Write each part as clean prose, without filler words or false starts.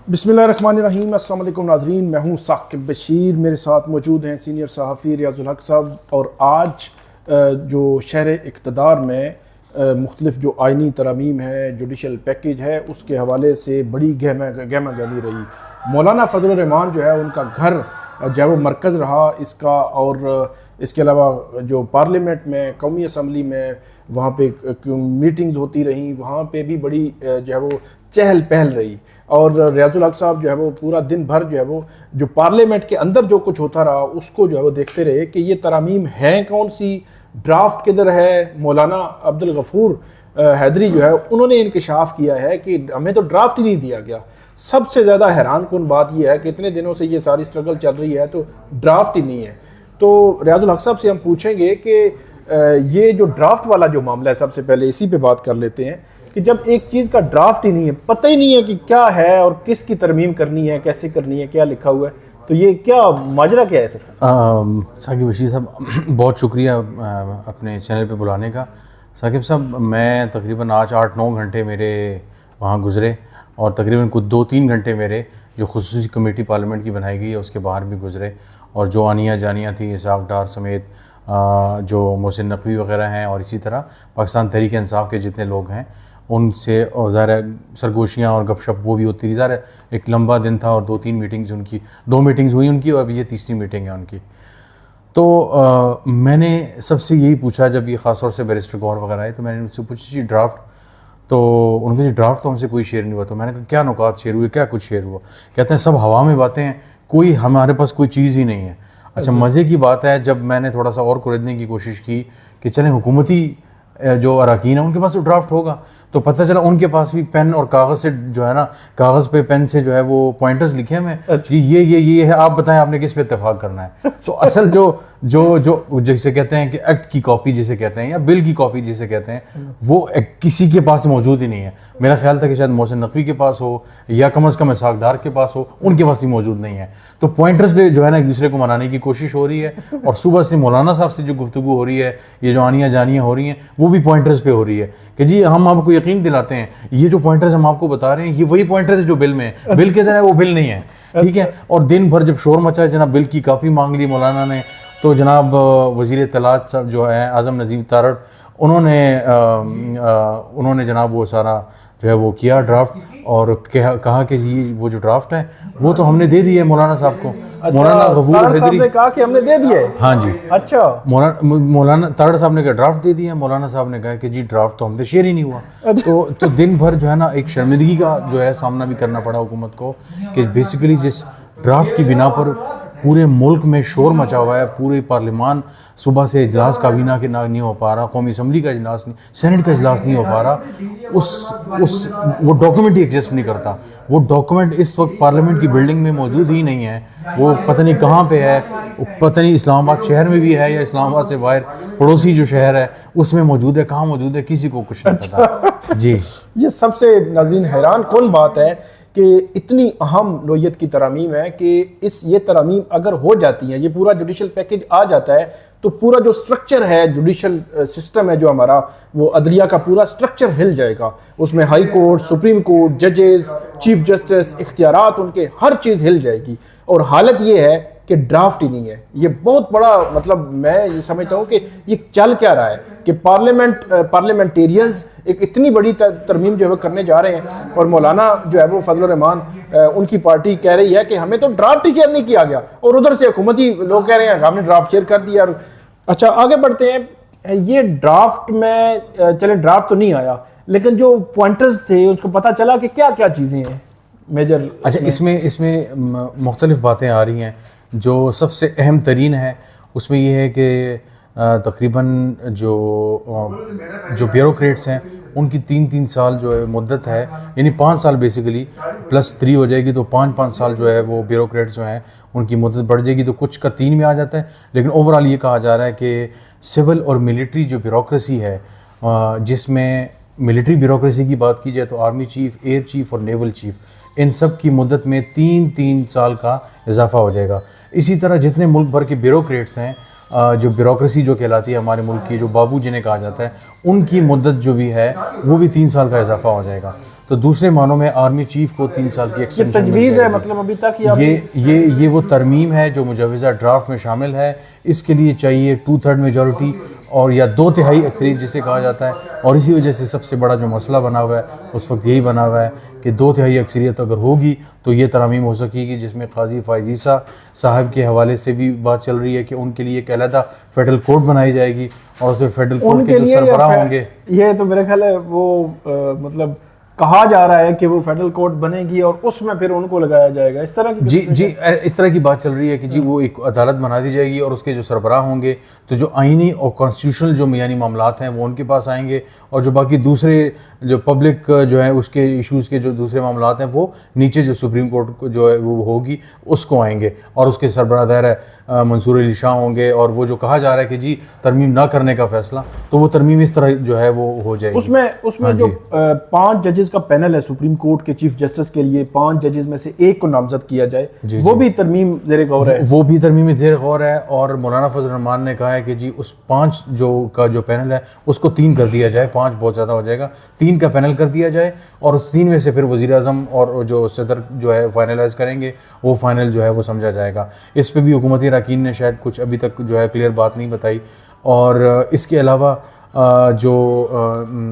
बिस्मिल्लाहिर्रहमानिर्रहीम। अस्सलाम वालेकुम नाज़रीन, मैं हूँ साकिब बशीर। मेरे साथ मौजूद हैं सीनियर सहाफ़ी रियाजुल हक साहब। और आज जो शहर इक़्तिदार में मुख्तलिफ जो आइनी तरामीम है, जुडिशल पैकेज है, उसके हवाले से बड़ी गहमा गहमी रही। मौलाना फजलुर रहमान जो है उनका घर जो है वो मरकज़ रहा इसका। और इसके अलावा जो पार्लियामेंट में, कौमी असम्बली में, वहाँ पे मीटिंग्स होती रहीं, वहाँ पे भी बड़ी जो है वो चहल पहल रही। और रियाजुल हक साहब जो है वो पूरा दिन भर जो है वो जो पार्लियामेंट के अंदर जो कुछ होता रहा उसको जो है वो देखते रहे कि ये तरामीम हैं कौन सी, ड्राफ्ट किधर है। मौलाना अब्दुल गफूर हैदरी जो है उन्होंने इंकशाफ किया है कि हमें तो ड्राफ्ट ही नहीं दिया गया। सबसे ज़्यादा हैरान कुन बात यह है कि इतने दिनों से ये सारी स्ट्रगल चल रही है तो ड्राफ्ट ही नहीं है। तो रियाजुल हक साहब से हम पूछेंगे कि ये जो ड्राफ्ट वाला जो मामला है, सबसे पहले इसी पे बात कर लेते हैं कि जब एक चीज़ का ड्राफ्ट ही नहीं है, पता ही नहीं है कि क्या है और किसकी तरमीम करनी है, कैसे करनी है, क्या लिखा हुआ है, तो ये क्या माजरा क्या है सर? साकिब बशीर साहब, बहुत शुक्रिया अपने चैनल पे बुलाने का। साकिब साहब, मैं तकरीबन आज 8-9 घंटे मेरे वहाँ गुज़रे और तकरीबन कुछ 2-3 घंटे मेरे जो खुसूसी कमेटी पार्लियामेंट की बनाई गई है उसके बाहर भी गुज़रे। और जो आनिया जानिया थी, इसाक डार समेत जो मोहसिन नकवी वगैरह हैं, और इसी तरह पाकिस्तान तहरीक इंसाफ के जितने लोग हैं उनसे, और ज़ाहिर सरगोशियाँ और गपशप वो भी होती रही। ज़ाहिर एक लंबा दिन था और 2-3 मीटिंग्स उनकी, 2 मीटिंग्स हुई उनकी और अभी ये तीसरी मीटिंग है उनकी। तो मैंने सबसे यही पूछा, जब ये ख़ास तौर से बैरिस्टर गौर वगैरह आए तो मैंने उनसे पूछी जी ड्राफ्ट, तो उन्होंने ड्राफ्ट तो हमसे कोई शेयर नहीं हुआ। तो मैंने कहा क्या नुकात शेयर हुए, क्या कुछ शेयर हुआ? कहते हैं सब हवा में बातें हैं, कोई हमारे पास कोई चीज़ ही नहीं है। अच्छा, मज़े की बात है, जब मैंने थोड़ा सा और कुरेदने की कोशिश की कि चलें हुकूमती जो अरकान है उनके पास तो ड्राफ्ट होगा, तो पता चला उनके पास भी पेन और कागज़ से जो है ना, कागज़ पे पेन से जो है वो पॉइंटर्स लिखे हैं। अच्छा। ये है, आप बताएं आपने किस पे इत्तेफाक करना है। तो असल जो जैसे कहते हैं कि एक्ट की कॉपी जिसे कहते हैं या बिल की कॉपी जिसे कहते हैं, वो किसी के पास मौजूद ही नहीं है। मेरा ख्याल था कि शायद मोहसिन नकवी के पास हो या कम अज़ कम इसाक डार के पास हो, उनके पास ही मौजूद नहीं है। तो पॉइंटर्स पे जो है ना एक दूसरे को मनाने की कोशिश हो रही है। और सुबह से मौलाना साहब से जो गुफ्तगू हो रही है, ये जो आनियाँ जानियाँ हो रही हैं, वो भी पॉइंटर्स पे हो रही है कि जी हम आपको यकीन दिलाते हैं ये जो पॉइंटर्स हम आपको बता रहे हैं ये वही पॉइंटर्स है जो बिल में है। बिल के अंदर है वो बिल नहीं है, ठीक है। और दिन भर जब शोर मचा, जनाब बिल की कापी मांग ली मौलाना ने, तो जनाब वज़ीर इत्तलात साहब जो है आज़म नज़ीम तारड़, उन्होंने जनाब वो सारा जो है वो किया ड्राफ्ट, और कहा कि ये वो जो ड्राफ्ट है वो तो हमने दे दिया है मौलाना साहब को। अच्छा, मौलाना गफूर साहब ने कहा कि हमने दे दिया है? हाँ जी। अच्छा, मौलाना तारड़ साहब ने कहा ड्राफ्ट दे दिया, मौलाना साहब ने कहा कि जी ड्राफ्ट तो हमसे शेयर ही नहीं हुआ। अच्छा। तो दिन भर जो है ना एक शर्मिंदगी का जो है सामना भी करना पड़ा हुकूमत को कि बेसिकली जिस ड्राफ्ट की बिना पर पूरे मुल्क में शोर मचा हुआ है, पूरे पार्लियामान सुबह से इजलास काबीना के नहीं हो पा रहा, कौमी असम्बली का इजलास नहीं, सेनेट का इजलास नहीं हो पा रहा, वो डॉक्यूमेंट ही एग्जिस्ट नहीं करता। वो डॉक्यूमेंट इस वक्त पार्लियामेंट की बिल्डिंग में मौजूद ही नहीं है, वो पता नहीं कहाँ पे है, पता नहीं इस्लामाबाद शहर में भी है या इस्लामाबाद से बाहर पड़ोसी जो शहर है उसमें मौजूद है, कहाँ मौजूद है किसी को कुछ नहीं पता। जी, ये सबसे नाज़रीन हैरान कौन बात है कि इतनी अहम नोयत की तरामीम है कि ये तरामीम अगर हो जाती हैं, ये पूरा जुडिशल पैकेज आ जाता है, तो पूरा जो स्ट्रक्चर है, जुडिशल सिस्टम है जो हमारा, वो अदलिया का पूरा स्ट्रक्चर हिल जाएगा। उसमें हाई कोर्ट, सुप्रीम कोर्ट, जजेस, चीफ जस्टिस, इख्तियारात उनके, हर चीज़ हिल जाएगी। और हालत ये है कि ड्राफ्ट ही नहीं है। ये बहुत बड़ा, मतलब मैं ये समझता हूँ कि ये चल क्या रहा है कि पार्लियामेंटेरियंस एक इतनी बड़ी तरमीम जो है करने जा रहे हैं, और मौलाना जो है वो फजलुर रहमान उनकी पार्टी कह रही है कि हमें तो ड्राफ्ट ही शेयर नहीं किया गया, और उधर से हुकूमती लोग कह रहे हैं हमने ड्राफ्ट शेयर कर दिया। अच्छा, आगे बढ़ते हैं। ये ड्राफ्ट में चले, ड्राफ्ट तो नहीं आया, लेकिन जो पॉइंटर्स थे उसको पता चला कि क्या क्या चीज़ें हैं मेजर। अच्छा, इसमें मुख्तलिफ बातें आ रही हैं। जो सबसे अहम तरीन है उसमें यह है कि तकरीबन जो ब्यूरोक्रेट्स हैं उनकी 3-3 साल जो है मुद्दत है, यानी 5 साल बेसिकली प्लस 3 हो जाएगी, तो 5-5 साल जो है वो ब्यूरोक्रेट्स जो हैं उनकी मुद्दत बढ़ जाएगी, तो कुछ का 3 में आ जाता है। लेकिन ओवरऑल ये कहा जा रहा है कि सिविल और मिलिट्री जो ब्यूरोक्रेसी है, जिसमें मिलिट्री ब्यूरोक्रेसी की बात की जाए तो आर्मी चीफ, एयर चीफ और नेवल चीफ, इन सब की मुद्दत में 3-3 साल का इजाफा हो जाएगा। इसी तरह जितने मुल्क भर के ब्यूरोक्रेट्स हैं जो ब्यूरोक्रेसी जो कहलाती है हमारे मुल्क की, जो बाबू जिन्हें कहा जाता है, उनकी मुद्दत जो भी है वो भी 3 साल का इजाफा हो जाएगा। तो दूसरे मानों में आर्मी चीफ को 3 साल की एक्सटेंशन तजवीज़ है, मतलब अभी तक ये वो तरमीम है जो मुजवज़ा ड्राफ्ट में शामिल है। इसके लिए चाहिए 2/3 मेजॉरिटी और या 2/3 अक्सरियत जिसे कहा जाता है। और इसी वजह से सबसे बड़ा जो मसला बना हुआ है उस वक्त यही बना हुआ है कि 2/3 अक्सरियत अगर होगी तो ये तरमीम हो सकेगी, जिसमें काजी फ़ाइज़ ईसा साहब के हवाले से भी बात चल रही है कि उनके लिए एक अलहदा फेडरल कोर्ट बनाई जाएगी और उसमें फेडरल कोर्ट के जो सरबराह होंगे, ये तो मेरे ख्याल है वो मतलब कहा जा रहा है कि वो फेडरल कोर्ट बनेगी और उसमें फिर उनको लगाया जाएगा, इस तरह की जी इस तरह की बात चल रही है कि जी वो एक अदालत बना दी जाएगी और उसके जो सरबराह होंगे तो जो आइनी और कॉन्स्टिट्यूशनल जो यानी मामलात हैं वो उनके पास आएंगे और जो बाकी दूसरे जो पब्लिक जो है उसके इश्यूज़ के जो दूसरे मामलात हैं वो नीचे जो सुप्रीम कोर्ट जो है वो होगी उसको आएंगे और उसके सरबराह दायर है मंसूर अली शाह होंगे। और वो जो कहा जा रहा है कि जी तरमीम ना करने का फैसला, तो वो तरमीम इस तरह जो है वो हो जाएगी। उसमें जो 5 जजेस का पैनल है सुप्रीम कोर्ट के चीफ जस्टिस के लिए, 5 जजेस में से एक को नामजद किया जाए, वो भी तरमीम ज़ेर गौर है। वो भी तरमीम ज़ेर गौर है और मौलाना फजल रहमान ने कहा है कि जी उस 5 जो पैनल है उसको 3 कर दिया जाए, 5 बहुत ज़्यादा हो जाएगा, 3 का पैनल कर दिया जाए और उस 3 में से फिर वज़ीर आज़म और जो सदर जो है फाइनलाइज करेंगे, वो फाइनल जो है वो समझा जाएगा। इस पर भी हुकूमती अरकान ने शायद कुछ अभी तक जो है क्लियर बात नहीं बताई। और इसके अलावा जो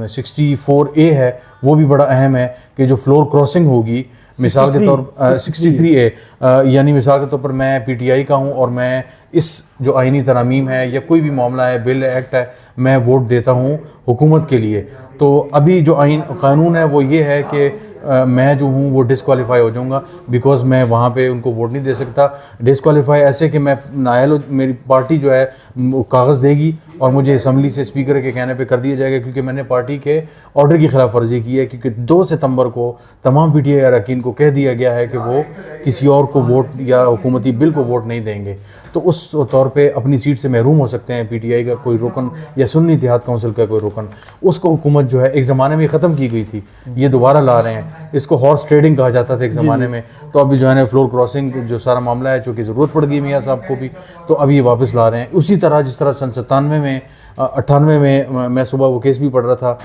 64A है वो भी बड़ा अहम है कि जो फ्लोर क्रॉसिंग होगी, मिसाल के तौर 63A यानी मिसाल के तौर पर मैं PTI का हूँ और मैं इस जो आइनी तरामीम है या कोई भी मामला है, बिल एक्ट है, मैं वोट देता हूँ हुकूमत के लिए, तो अभी जो आइन कानून है वो ये है कि मैं जो हूँ वो डिसक्वालीफाई हो जाऊँगा बिकॉज मैं वहाँ पे उनको वोट नहीं दे सकता। डिसक्वालीफाई ऐसे कि मैं नायल मेरी पार्टी जो है कागज़ देगी और मुझे असम्बली से स्पीकर के कहने पे कर दिया जाएगा क्योंकि मैंने पार्टी के ऑर्डर की खिलाफ वर्जी की है, क्योंकि 2 सितंबर को तमाम PTI अरकान को कह दिया गया है कि वो किसी और को वोट या हुकूमती बिल को वोट नहीं देंगे, तो उस तौर पे अपनी सीट से महरूम हो सकते हैं PTI का कोई रुकन या सुन्नी इत्तेहाद काउंसिल का कोई रुकन। उसको हुकूमत जो है एक ज़माने में ख़त्म की गई थी, ये दोबारा ला रहे हैं। इसको हॉर्स ट्रेडिंग कहा जाता था एक ज़माने में, तो अभी जो है ना फ्लोर क्रॉसिंग जो सारा मामला है, चूँकि ज़रूरत पड़ गई मियाँ साहब को भी, तो अभी ये वापस ला रहे हैं। उसी तरह जिस तरह सन 98 में मैं सुबह वो केस भी पढ़ रहा था,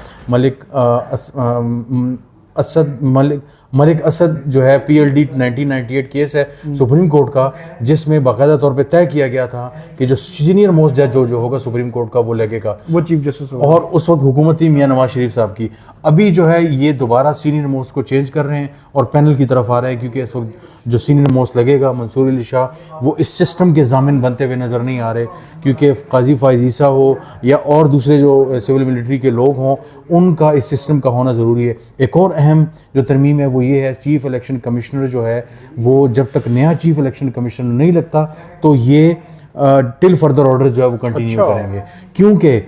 मलिक असद जो है PLD 1998 केस है सुप्रीम कोर्ट का, जिसमें बाकायदा तौर पे तय किया गया था कि जो सीनियर मोस्ट जज जो होगा सुप्रीम कोर्ट का वो लगेगा, वो चीफ जस्टिस होगा। और उस वक्त हुकूमत थी मियां नवाज शरीफ साहब की। अभी जो है ये दोबारा सीनियर मोस्ट को चेंज कर रहे हैं और पैनल की तरफ आ रहे हैं, क्योंकि इस वक्त जो सीनियर मोस्ट लगेगा मंसूर अली शाह वो इस सिस्टम के ज़ामिन बनते हुए नज़र नहीं आ रहे, क्योंकि काजी फ़ाइज़ ईसा हो या और दूसरे जो सिविल मिलिट्री के लोग हों, उनका इस सिस्टम का होना ज़रूरी है। एक और अहम जो तरमीम है वो ये है, चीफ़ इलेक्शन कमिश्नर जो है वो जब तक नया चीफ़ इलेक्शन कमिश्नर नहीं लगता तो ये टिल फर्दर ऑर्डर जो है वो कंटिन्यू करेंगे, क्योंकि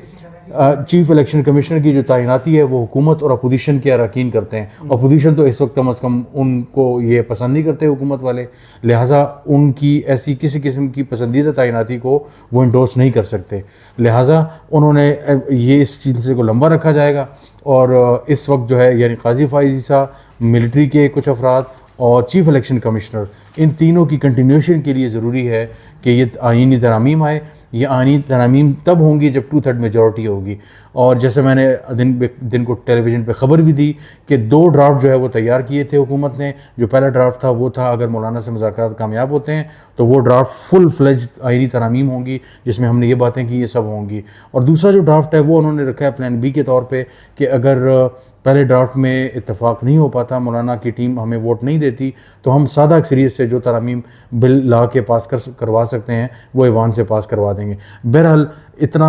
चीफ इलेक्शन कमिश्नर की जो तैनाती है वो हुकूमत और अपोजिशन के अरकान करते हैं। अपोजिशन तो इस वक्त कम अज़ कम उनको ये पसंद नहीं करते हुकूमत वाले, लिहाजा उनकी ऐसी किसी किस्म की पसंदीदा तैनाती को वो इंडोर्स नहीं कर सकते, लिहाजा उन्होंने ये इस सिलसिले को लंबा रखा जाएगा। और इस वक्त जो है यानी काजी फ़ाइज़ ईसा, मिलिट्री के कुछ अफराद और चीफ इलेक्शन कमिश्नर, इन तीनों की कंटिन्यूशन के लिए ज़रूरी है कि ये आइनी तरामीम आए। ये आइनी तरामीम तब होंगी जब 2/3 मेजॉरिटी होगी। और जैसे मैंने दिन को टेलीविज़न पे ख़बर भी दी कि 2 ड्राफ्ट जो है वो तैयार किए थे हुकूमत ने। जो पहला ड्राफ्ट था वो था अगर मौलाना से मुज़ाकरात कामयाब होते हैं तो वो ड्राफ्ट फुल फ्लेज आइनी तरामीम होंगी, जिसमें हमने ये बातें की ये सब होंगी। और दूसरा जो ड्राफ्ट है वो उन्होंने रखा है प्लान B के तौर पर कि अगर पहले ड्राफ्ट में इत्तेफाक नहीं हो पाता, मौलाना की टीम हमें वोट नहीं देती, तो हम सादा अक्सरियत से जो तरामीम बिल ला के पास करवा सकते हैं वो ऐवान से पास करवा देंगे। बहरहाल इतना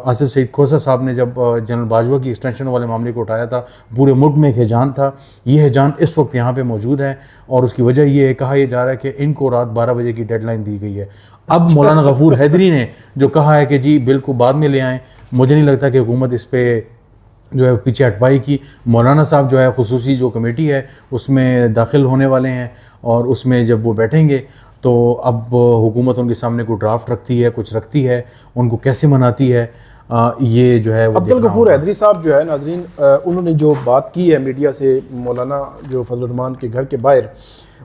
आसिफ सईद खोसा साहब ने जब जनरल बाजवा की एक्सटेंशन वाले मामले को उठाया था, पूरे मुल्क में एक हिजान था। ये हिजान इस वक्त यहाँ पे मौजूद है और उसकी वजह ये है, कहा यह जा रहा है कि इनको रात 12 बजे की डेडलाइन दी गई है। अब मौलाना गफूर हैदरी ने जो कहा है कि जी बिल को बाद में ले आएँ, मुझे नहीं लगता कि हुकूमत इस पर जो है पीछे हट पाएगी। मौलाना साहब जो है खुसूसी जो कमेटी है उसमें दाखिल होने वाले हैं और उसमें जब वो बैठेंगे तो अब हुकूमत उनके सामने कोई ड्राफ्ट रखती है, कुछ रखती है, उनको कैसे मनाती है ये जो है वो अब्दुल गफूर हैदरी साहब जो है नाजरीन, उन्होंने जो बात की है मीडिया से मौलाना जो फजल रहमान के घर के बाहर,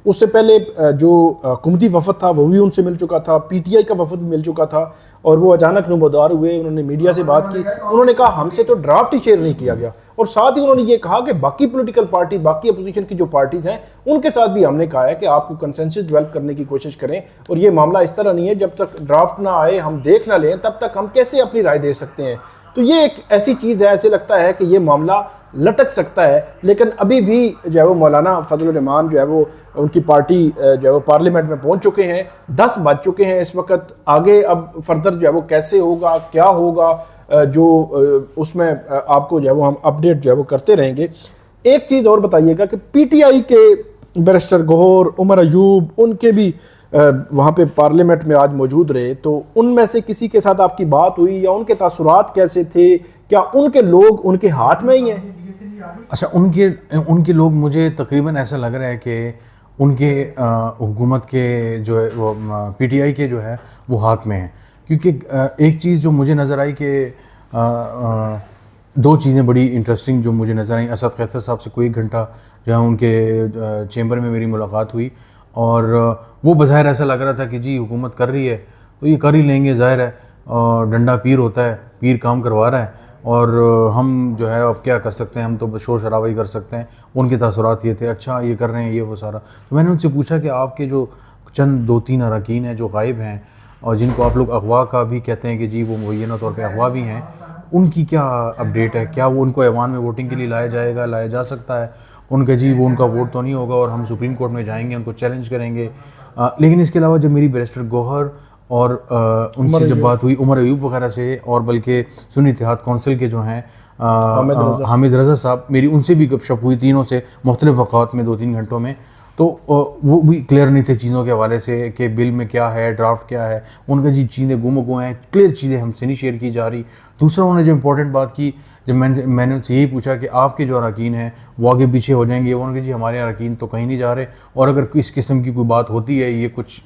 उससे पहले जो हुकूमती वफद था वो भी उनसे मिल चुका था, पीटीआई का वफद भी मिल चुका था, और वो अचानक नमोदार हुए, उन्होंने मीडिया से बात की, उन्होंने कहा हमसे तो ड्राफ्ट ही शेयर नहीं किया गया, और साथ ही उन्होंने ये कहा कि बाकी पॉलिटिकल पार्टी, बाकी अपोजिशन की जो पार्टीज हैं उनके साथ भी हमने कहा है कि आपको कंसेंसस डेवलप करने की कोशिश करें, और ये मामला इस तरह नहीं है जब तक ड्राफ्ट ना आए, हम देख ना लें, तब तक हम कैसे अपनी राय दे सकते हैं। तो ये एक ऐसी चीज़ है, ऐसे लगता है कि ये मामला लटक सकता है, लेकिन अभी भी जो है वो मौलाना फजल रहमान जो है वो उनकी पार्टी जो है वो पार्लियामेंट में पहुंच चुके हैं, 10 बज चुके हैं इस वक्त। आगे अब फर्दर जो है वो कैसे होगा, क्या होगा, जो उसमें आपको जो है वो हम अपडेट जो है वो करते रहेंगे। एक चीज़ और बताइएगा कि पीटीआई के बैरिस्टर गौहर, उमर अयूब, उनके भी वहाँ पे पार्लियामेंट में आज मौजूद रहे, तो उनमें से किसी के साथ आपकी बात हुई या उनके तासुरात कैसे थे? क्या उनके लोग उनके हाथ में ही हैं? अच्छा, उनके लोग, मुझे तकरीबन ऐसा लग रहा है कि उनके हुकूमत के जो है वो पीटीआई के जो है वो हाथ में है, क्योंकि एक चीज़ जो मुझे नज़र आई कि दो चीज़ें बड़ी इंटरेस्टिंग जो मुझे नज़र आई। असद कैसर साहब से कोई 1 घंटा जो है उनके चेंबर में मेरी मुलाकात हुई, और वो बज़ाहिर ऐसा लग रहा था कि जी हुकूमत कर रही है तो ये कर ही लेंगे, ज़ाहिर है, और डंडा पीर होता है, पीर काम करवा रहा है, और हम जो है अब क्या कर सकते हैं, हम तो शोर शराबा ही कर सकते हैं। उनके तासुरात ये थे, अच्छा ये कर रहे हैं, ये वो सारा। तो मैंने उनसे पूछा कि आपके जो चंद 2-3 अरकान हैं जो गायब हैं और जिनको आप लोग अगवा का भी कहते हैं कि जी वो मुय्यना तौर पे अगवा भी हैं, उनकी क्या अपडेट है? क्या वो उनको ऐवान में वोटिंग के लिए लाया जा सकता है? उनका जी वो उनका वोट तो नहीं होगा और हम सुप्रीम कोर्ट में जाएंगे, उनको चैलेंज करेंगे। लेकिन इसके अलावा जब मेरी बैरिस्टर गौहर और उनसे जब बात हुई उमर अयूब वगैरह से, और बल्कि सुन्नी इत्तेहाद कौंसिल के जो हैं हामिद रज़ा साहब, मेरी उनसे भी गपशप हुई, तीनों से मुख्तलिफ वक़ात में 2-3 घंटों में, तो वो भी क्लियर नहीं थे चीज़ों के हवाले से कि बिल में क्या है, ड्राफ्ट क्या है। उनका जी चीज़ें गुम हैं, क्लियर चीज़ें हमसे नहीं शेयर की जा रही। दूसरा उन्होंने जो इम्पोर्टेंट बात की, जब मैंने उनसे यही पूछा कि आपके जो अरकान हैं वो आगे पीछे हो जाएंगे, उन्होंने जी हमारे अरकान तो कहीं नहीं जा रहे, और अगर इस किस्म की कोई बात होती है, ये कुछ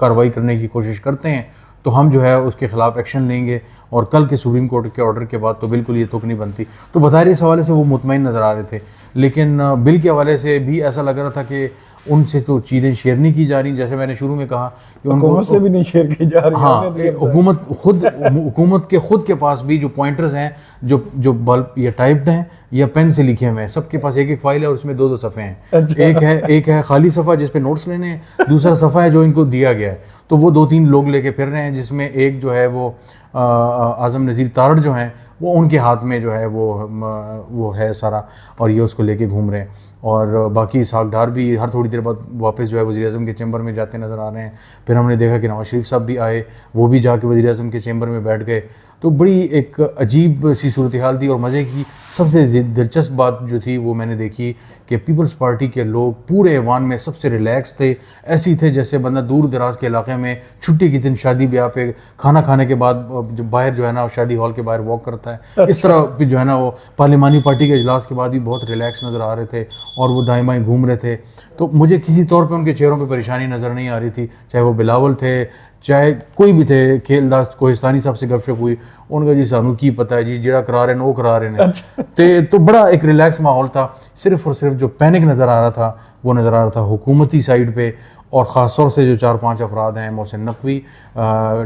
कार्रवाई करने की कोशिश करते हैं, तो हम जो है उसके ख़िलाफ़ एक्शन लेंगे, और कल के सुप्रीम कोर्ट के ऑर्डर के बाद तो बिल्कुल ये तुक नहीं बनती। तो बताइए, इस हवाले से वो मुतमईन नज़र आ रहे थे, लेकिन बिल के हवाले से भी ऐसा लग रहा था कि उनसे तो चीज़ें शेयर नहीं की जा रही। जैसे मैंने शुरू में कहा कि उनको से भी नहीं शेयर की जा रही। हाँ, हुकूमत के खुद के पास भी जो पॉइंटर्स हैं, जो बल्ब या टाइप्ड हैं या पेन से लिखे हुए हैं, सबके पास एक फाइल है और उसमें 2-2 सफ़े हैं। अच्छा। एक है खाली सफ़ा जिस पे नोट्स लेने हैं, दूसरा सफ़ा है जो इनको दिया गया है। तो वो 2-3 लोग लेके फिर रहे हैं, जिसमें एक जो है वो आज़म नज़ीर तारड़ जो हैं वो उनके हाथ में जो है वो है सारा, और ये उसको लेके घूम रहे हैं। और बाकी इसहाक डार भी हर थोड़ी देर बाद वापस जो है वज़ीर-ए-आज़म के चैम्बर में जाते नज़र आ रहे हैं। फिर हमने देखा कि नवाज शरीफ साहब भी आए, वो भी जाके वज़ीर-ए-आज़म के चैम्बर में बैठ गए। तो बड़ी एक अजीब सी सूरत हाल थी। और मज़े की सबसे दिलचस्प बात जो थी वो मैंने देखी कि पीपल्स पार्टी के लोग पूरे ऐवान में सबसे रिलैक्स थे, ऐसी थे जैसे बंदा दूर दराज के इलाके में छुट्टी के दिन शादी ब्याह पे खाना खाने के बाद जो बाहर जो है ना शादी हॉल के बाहर वॉक करता है। अच्छा। इस तरह जो है ना वो पार्लिमानी पार्टी के इजलास के बाद भी बहुत रिलैक्स नज़र आ रहे थे और वो दाएं बाएं घूम रहे थे। तो मुझे किसी तौर पर उनके चेहरों पर परेशानी नज़र नहीं आ रही थी, चाहे वो बिलावल थे, चाहे कोई भी थे। खेलदास कोहिस्तानी साहब से गपशप हुई, उनका जी सानू की पता है जी, जेड़ा करा रहे हैं वो करा रहे हैं। अच्छा। तो बड़ा एक रिलैक्स माहौल था। सिर्फ और सिर्फ जो पैनिक नज़र आ रहा था वो नज़र आ रहा था हुकूमती साइड पे, और ख़ास तौर से जो 4-5 अफराद हैं, Mohsin Naqvi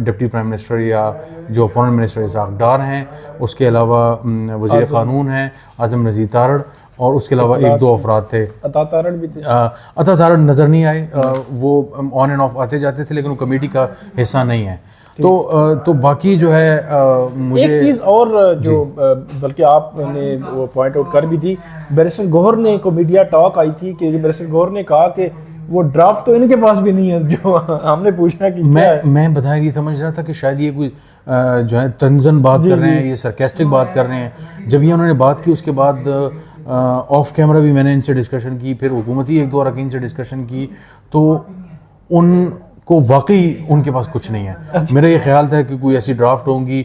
deputy prime minister या जो फॉरेन मिनिस्टर इसहाक डार हैं, उसके अलावा वज़ीर क़ानून हैं आज़म नज़ीर तारड़, और उसके अलावा 1-2 अफराद थे। अता तारड़ भी थे। अता तारड़ नज़र नहीं आए, वो ऑन एंड ऑफ आते जाते थे, लेकिन वो कमेटी का हिस्सा नहीं है। तो बाकी जो है मुझे एक चीज़ और जो बल्कि आपने वो पॉइंट आउट कर भी थी, बैरिस्टर गौहर ने को मीडिया टॉक आई थी कि बैरिस्टर गौहर ने कहा कि वो ड्राफ्ट तो इनके पास भी नहीं है। जो हमने पूछना कि मैं बताया ये समझ रहा था कि शायद ये कोई जो है तंजन बात कर रहे हैं, ये सरकास्टिक बात कर रहे हैं। जब ये उन्होंने बात की उसके बाद ऑफ कैमरा भी मैंने इनसे डिस्कशन की, फिर हुकूमती 1-2 अरकान से डिस्कशन की, तो उनको वाकई उनके पास कुछ नहीं है। अच्छा। मेरा ये ख्याल था कि कोई ऐसी ड्राफ्ट होंगी।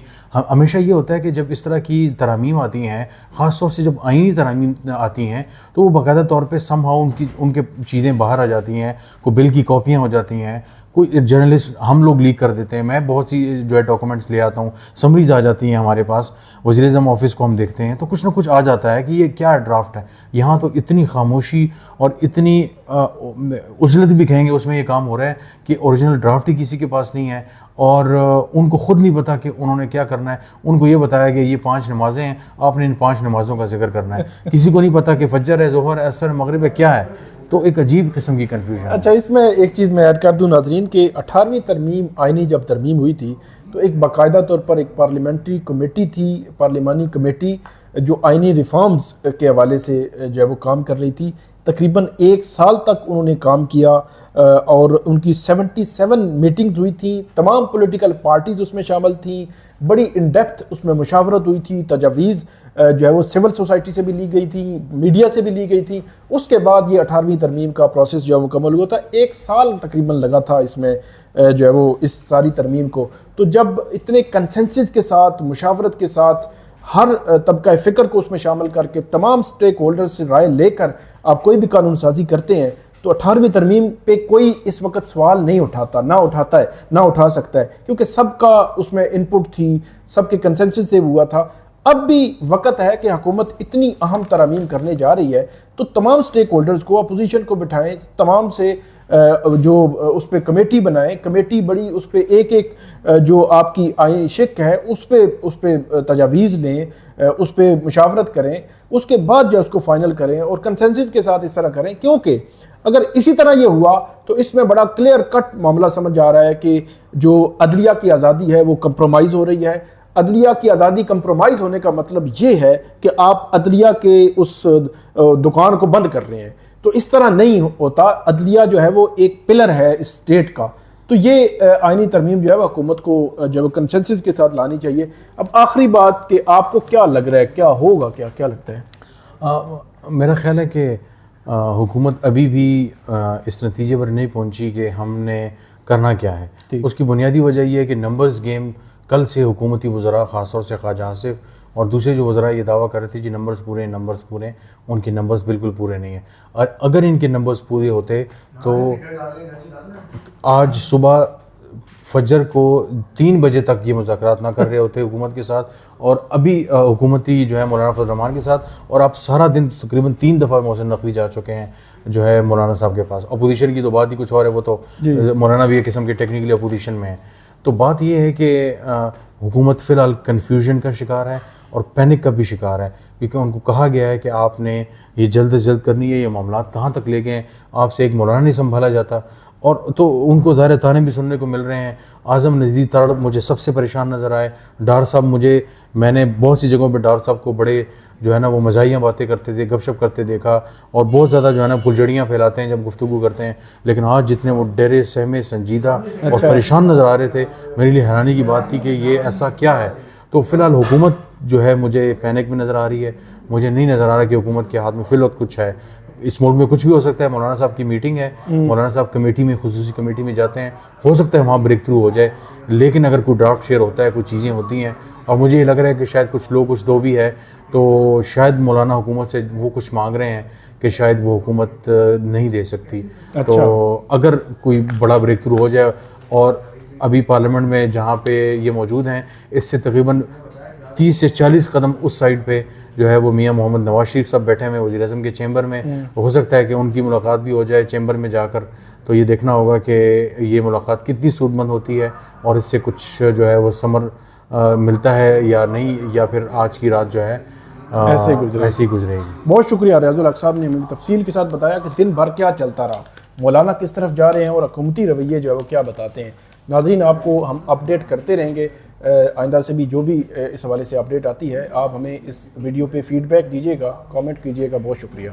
हमेशा ये होता है कि जब इस तरह की तरामीम आती हैं, ख़ास तौर से जब आईनी तरामीम आती हैं, तो वो बाकायदा तौर पे समहाउ उनके चीज़ें बाहर आ जाती हैं, कोई बिल की कॉपियाँ हो जाती हैं, कोई जर्नलिस्ट, हम लोग लीक कर देते हैं, मैं बहुत सी जो है डॉक्यूमेंट्स ले आता हूँ, समरीज आ जाती हैं हमारे पास, वज़ीर-ए-आज़म ऑफिस को हम देखते हैं तो कुछ ना कुछ आ जाता है कि ये क्या ड्राफ्ट है। यहाँ तो इतनी खामोशी और इतनी उजलत भी कहेंगे उसमें ये काम हो रहा है कि ओरिजिनल ड्राफ्ट ही किसी के पास नहीं है और उनको ख़ुद नहीं पता कि उन्होंने क्या करना है। उनको ये बताया कि ये 5 नमाज़ें हैं, आपने इन 5 नमाज़ों का जिक्र करना है। किसी को नहीं पता कि फज्र है, ज़ोहर है, असर, मगरिब है, क्या है। तो एक अजीब किस्म की कन्फ्यूजन। अच्छा, इसमें एक चीज़ मैं ऐड कर दूं नाज़रीन कि 18वीं तरमीम आइनी जब तरमीम हुई थी तो एक बाकायदा तौर पर एक पार्लियामेंट्री कमेटी थी, पार्लिमानी कमेटी जो आइनी रिफॉर्म्स के हवाले से जो है वो काम कर रही थी। तकरीबन 1 साल तक उन्होंने काम किया और उनकी 77 मीटिंग्स हुई थी, तमाम पॉलिटिकल पार्टीज़ उसमें शामिल थी, बड़ी इन डेप्थ उसमें मुशावरत हुई थी, तजावीज़ जो है वो सिविल सोसाइटी से भी ली गई थी, मीडिया से भी ली गई थी। उसके बाद ये 18वीं तरमीम का प्रोसेस जो है मुकम्मल हुआ था। 1 साल तकरीबन लगा था इसमें जो है वो इस सारी तरमीम को। तो जब इतने कंसेंसस के साथ, मुशावरत के साथ, हर तबका फ़िक्र को उसमें शामिल करके तमाम स्टेक होल्डर से राय लेकर आप कोई भी कानून साजी करते हैं तो 18वीं तरमीम पे कोई इस वक्त सवाल नहीं उठाता, ना उठाता है, ना उठा सकता है, क्योंकि सबका उसमें इनपुट थी, सबके कंसेंसस से हुआ था। अब भी वक्त है कि हुकूमत इतनी अहम तरमीम करने जा रही है तो तमाम स्टेक होल्डर्स को, अपोजिशन को बिठाएं, तमाम से जो उस पर कमेटी बनाएं, कमेटी बड़ी, उस पर एक एक जो आपकी आईनी शिक है उस पर तजावीज़ लें, उस पर मुशावरत करें, उसके बाद जो उसको फाइनल करें और कंसेंसस के साथ इस तरह करें। क्योंकि अगर इसी तरह ये हुआ तो इसमें बड़ा क्लियर कट मामला समझ आ रहा है कि जो अदलिया की आज़ादी है वो कंप्रोमाइज़ हो रही है। अदलिया की आज़ादी कंप्रोमाइज़ होने का मतलब ये है कि आप अदलिया के उस दुकान को बंद कर रहे हैं। तो इस तरह नहीं होता। अदलिया जो है वो एक पिलर है इस स्टेट का। तो ये आइनी तरमीम जो है वह हुकूमत को जो कंसेंसस के साथ लानी चाहिए। अब आखिरी बात कि आपको क्या लग रहा है, क्या होगा, क्या लगता है? मेरा ख्याल है कि हुकूमत अभी भी इस नतीजे पर नहीं पहुंची कि हमने करना क्या है। उसकी बुनियादी वजह यह है कि नंबर्स गेम कल से हुकूमती वज़रा, ख़ासतौर से ख्वाजा आसिफ और दूसरे जो वज़रा ये दावा कर रहे थे कि नंबर्स पूरे, उनके नंबर्स बिल्कुल पूरे नहीं हैं। और अगर इनके नंबर्स पूरे होते तो आज सुबह फजर को 3 बजे तक ये मुज़ाकरात ना कर रहे होते हुकूमत के साथ, और अभी हुकूमती जो है मौलाना फजल रहमान के साथ, और आप सारा दिन तकरीबन 3 दफ़ा मोहसिन नकवी जा चुके हैं जो है मौलाना साहब के पास। अपोजिशन की तो बात ही कुछ और है, वो तो मौलाना भी एक किस्म के टेक्निकली अपोजिशन में है। तो बात यह है कि हुकूमत फ़िलहाल कन्फ्यूजन का शिकार है और पैनिक का भी शिकार है, क्योंकि उनको कहा गया है कि आपने ये जल्द से जल्द करनी है। ये मामला कहाँ तक ले गए, आपसे एक मौलाना नहीं संभाला जाता। और तो उनको ज़ाहिर ताने भी सुनने को मिल रहे हैं। आज़म नज़ीर तारड़ मुझे सबसे परेशान नज़र आए। डार साहब मैंने बहुत सी जगहों पर डार साहब को बड़े जो है ना वो मज़ाहिया बातें करते थे, गपशप करते देखा, और बहुत ज़्यादा जो है ना फुलझड़ियाँ फैलाते हैं जब गुफ्तगू करते हैं। लेकिन आज जितने वो डरे, सहमे, संजीदा और परेशान नज़र आ रहे थे, मेरे लिए हैरानी की बात थी कि ये ऐसा क्या है। तो फ़िलहाल हुकूमत जो है मुझे पैनिक में नज़र आ रही है। मुझे नहीं नज़र आ रहा कि हुकूमत के हाथ में फ़िलहाल कुछ है। इस मुल्क में कुछ भी हो सकता है। मौलाना साहब की मीटिंग है, मौलाना साहब कमेटी में, खुसूसी कमेटी में जाते हैं, हो सकता है वहाँ ब्रेक थ्रू हो जाए। लेकिन अगर कोई ड्राफ्ट शेयर होता है, कुछ चीज़ें होती हैं, और मुझे ये लग रहा है कि शायद कुछ लोग, कुछ दो भी है, तो शायद मौलाना हुकूमत से वो कुछ मांग रहे हैं कि शायद वो हुकूमत नहीं दे सकती। अच्छा। तो अगर कोई बड़ा ब्रेक थ्रू हो जाए, और अभी पार्लियामेंट में जहाँ पे ये मौजूद हैं, इससे तकरीबन 30 से 40 कदम उस साइड पे जो है वो मियाँ मोहम्मद नवाज शरीफ सब बैठे हुए वज़ीर आज़म के चैम्बर में। हो सकता है कि उनकी मुलाकात भी हो जाए चैम्बर में जाकर। तो ये देखना होगा कि ये मुलाकात कितनी सूदमंद होती है और इससे कुछ जो है वो समर मिलता है या नहीं, या फिर आज की रात जो है ऐसे ही गुजरेगी। बहुत शुक्रिया रियाजुल हक साहब ने हमें तफसील के साथ बताया कि दिन भर क्या चलता रहा, मौलाना किस तरफ जा रहे हैं और हुकूमती रवैये जो है वो क्या बताते हैं। नाज़रीन, आपको हम अपडेट करते रहेंगे। आइंदा से भी जो भी इस हवाले से अपडेट आती है, आप हमें इस वीडियो पे फीडबैक दीजिएगा, कमेंट कीजिएगा। बहुत शुक्रिया।